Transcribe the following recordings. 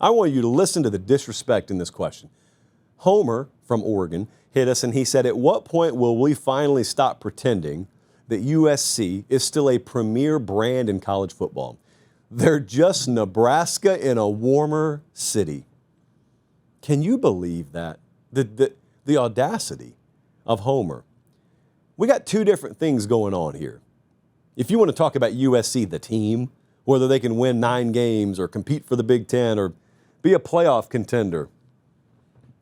I want you to listen to the disrespect in this question. Homer from Oregon hit us and he said, at what point will we finally stop pretending that USC is still a premier brand in college football? They're just Nebraska in a warmer city. Can you believe that? The audacity of Homer. We got two different things going on here. If you want to talk about USC, the team, whether they can win 9 games or compete for the Big Ten or be a playoff contender,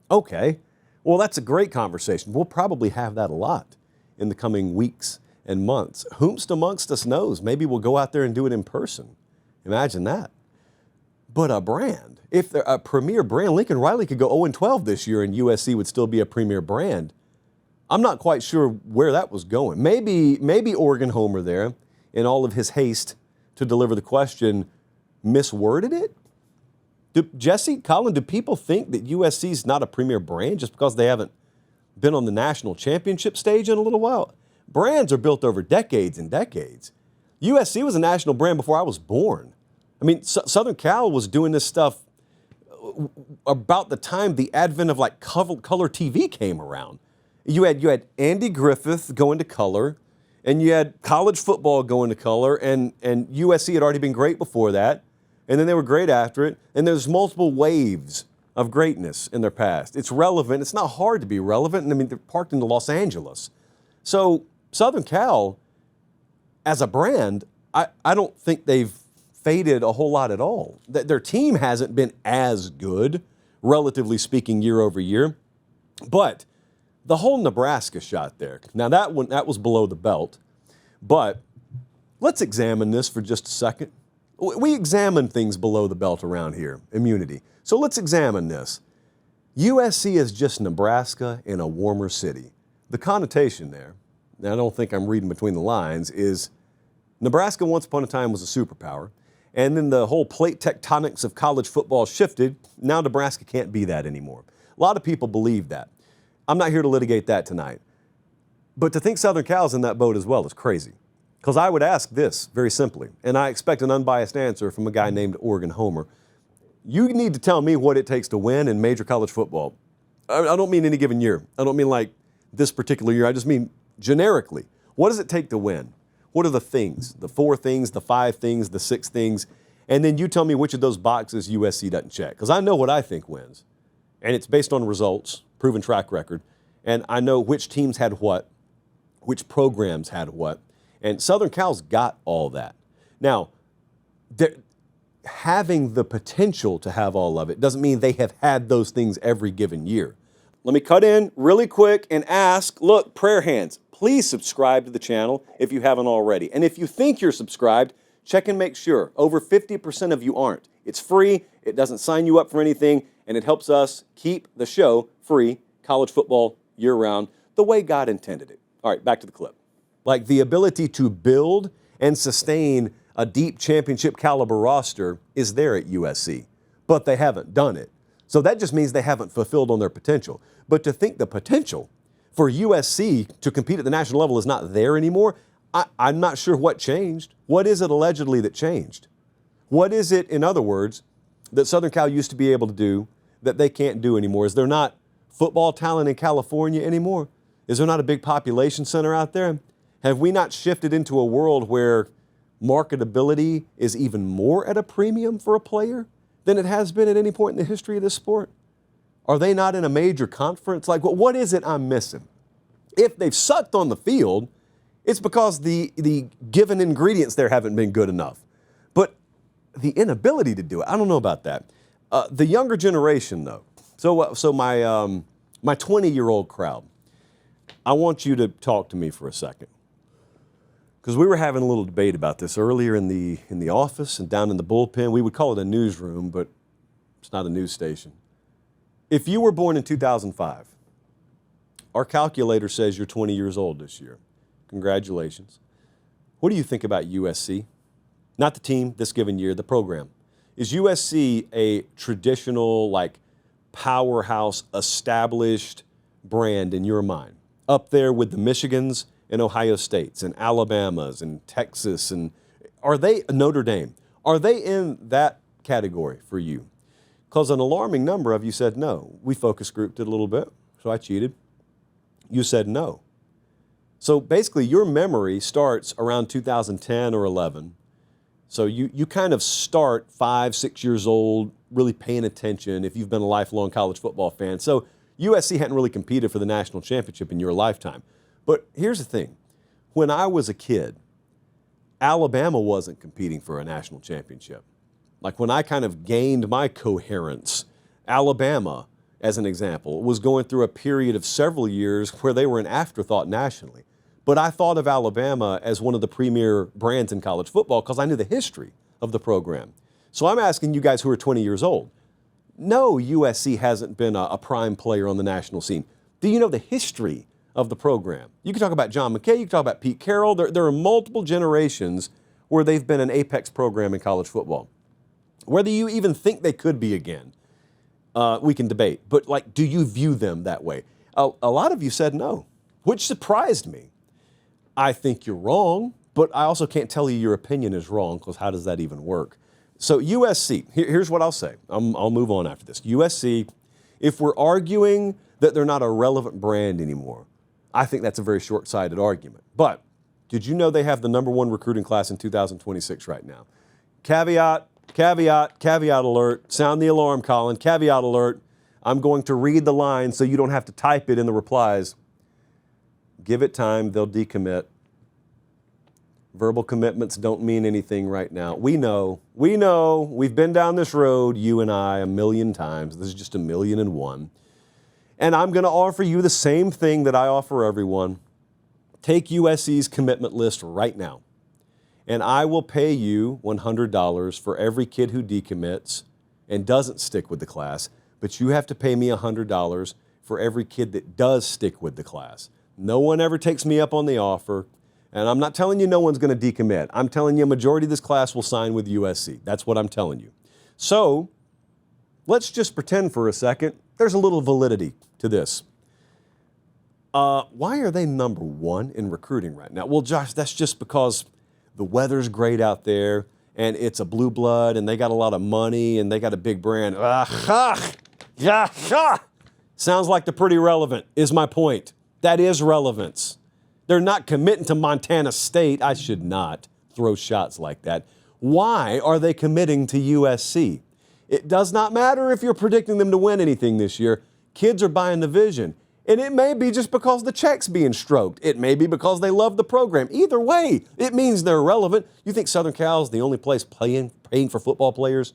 okay, well, that's a great conversation. We'll probably have that a lot in the coming weeks and months. Whomst amongst us knows? Maybe we'll go out there and do it in person. Imagine that. But a brand, if they're a premier brand, Lincoln Riley could go 0-12 this year and USC would still be a premier brand. I'm not quite sure where that was going. Maybe Oregon Homer there, in all of his haste to deliver the question, misworded it? Jesse, Colin, do people think that USC is not a premier brand just because they haven't been on the national championship stage in a little while? Brands are built over decades and decades. USC was a national brand before I was born. I mean, Southern Cal was doing this stuff about the time the advent of like color TV came around. You had Andy Griffith going to color, and you had college football going to color, and USC had already been great before that, and then they were great after it, and there's multiple waves of greatness in their past. It's relevant. It's not hard to be relevant. I mean, they're parked into Los Angeles. So Southern Cal, as a brand, I don't think they've faded a whole lot at all. Their team hasn't been as good, relatively speaking, year over year. But the whole Nebraska shot there, now that was below the belt. But let's examine this for just a second. We examine things below the belt around here, immunity. So let's examine this. USC is just Nebraska in a warmer city. The connotation there, and I don't think I'm reading between the lines, is Nebraska once upon a time was a superpower. And then the whole plate tectonics of college football shifted. Now Nebraska can't be that anymore. A lot of people believe that. I'm not here to litigate that tonight. But to think Southern Cal's in that boat as well is crazy. Because I would ask this very simply, and I expect an unbiased answer from a guy named Oregon Homer. You need to tell me what it takes to win in major college football. I don't mean any given year. I don't mean like this particular year. I just mean generically. What does it take to win? What are the things, the 4 things, the 5 things, the 6 things? And then you tell me which of those boxes USC doesn't check. Because I know what I think wins. And it's based on results, proven track record. And I know which teams had what, which programs had what. And Southern Cal's got all that. Now, having the potential to have all of it doesn't mean they have had those things every given year. Let me cut in really quick and ask, look, prayer hands, please subscribe to the channel if you haven't already. And if you think you're subscribed, check and make sure. Over 50% of you aren't. It's free, it doesn't sign you up for anything, and it helps us keep the show free, college football year-round, the way God intended it. All right, back to the clip. Like the ability to build and sustain a deep championship caliber roster is there at USC, but they haven't done it. So that just means they haven't fulfilled on their potential. But to think the potential for USC to compete at the national level is not there anymore, I'm not sure what changed. What is it allegedly that changed? What is it, in other words, that Southern Cal used to be able to do that they can't do anymore? Is there not football talent in California anymore? Is there not a big population center out there? Have we not shifted into a world where marketability is even more at a premium for a player than it has been at any point in the history of this sport? Are they not in a major conference? Like, what is it I'm missing? If they've sucked on the field, it's because the given ingredients there haven't been good enough. But the inability to do it, I don't know about that. The younger generation, though. So my 20-year-old crowd, I want you to talk to me for a second. Because we were having a little debate about this earlier in the office and down in the bullpen. We would call it a newsroom, but it's not a news station. If you were born in 2005, our calculator says you're 20 years old this year. Congratulations. What do you think about USC? Not the team this given year, the program. Is USC a traditional, like, powerhouse, established brand in your mind? Up there with the Michigans and Ohio States and Alabamas and Texas, and are they Notre Dame? Are they in that category for you? Because an alarming number of you said no. We focus grouped it a little bit, so I cheated. You said no. So basically, your memory starts around 2010 or 11. So you kind of start 5, 6 years old, really paying attention if you've been a lifelong college football fan. So USC hadn't really competed for the national championship in your lifetime. But here's the thing. When I was a kid, Alabama wasn't competing for a national championship. Like when I kind of gained my coherence, Alabama, as an example, was going through a period of several years where they were an afterthought nationally. But I thought of Alabama as one of the premier brands in college football because I knew the history of the program. So I'm asking you guys who are 20 years old. No, USC hasn't been a prime player on the national scene. Do you know the history of the program? You can talk about John McKay, you can talk about Pete Carroll. There are multiple generations where they've been an apex program in college football. Whether you even think they could be again, we can debate. But like, do you view them that way? A lot of you said no, which surprised me. I think you're wrong, but I also can't tell you your opinion is wrong because how does that even work? So USC, here's what I'll say. I'll move on after this. USC, if we're arguing that they're not a relevant brand anymore, I think that's a very short-sighted argument. But did you know they have the #1 recruiting class in 2026 right now? Caveat, caveat, caveat alert. Sound the alarm, Colin. Caveat alert. I'm going to read the line so you don't have to type it in the replies. Give it time, they'll decommit. Verbal commitments don't mean anything right now. We know, we've been down this road, you and I, 1,000,000 times. This is just 1,000,001. And I'm going to offer you the same thing that I offer everyone. Take USC's commitment list right now. And I will pay you $100 for every kid who decommits and doesn't stick with the class. But you have to pay me $100 for every kid that does stick with the class. No one ever takes me up on the offer. And I'm not telling you no one's going to decommit. I'm telling you a majority of this class will sign with USC. That's what I'm telling you. So let's just pretend for a second there's a little validity to this. Why are they #1 in recruiting right now? Well, Josh, that's just because the weather's great out there and it's a blue blood and they got a lot of money and they got a big brand. Sounds like they're pretty relevant, is my point. That is relevance. They're not committing to Montana State. I should not throw shots like that. Why are they committing to USC? It does not matter if you're predicting them to win anything this year. Kids are buying the vision. And it may be just because the check's being stroked. It may be because they love the program. Either way, it means they're relevant. You think Southern Cal is the only place paying for football players?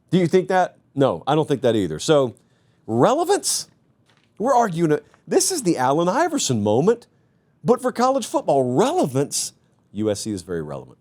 Do you think that? No, I don't think that either. So, relevance? We're arguing it. This is the Allen Iverson moment. But for college football, relevance, USC is very relevant.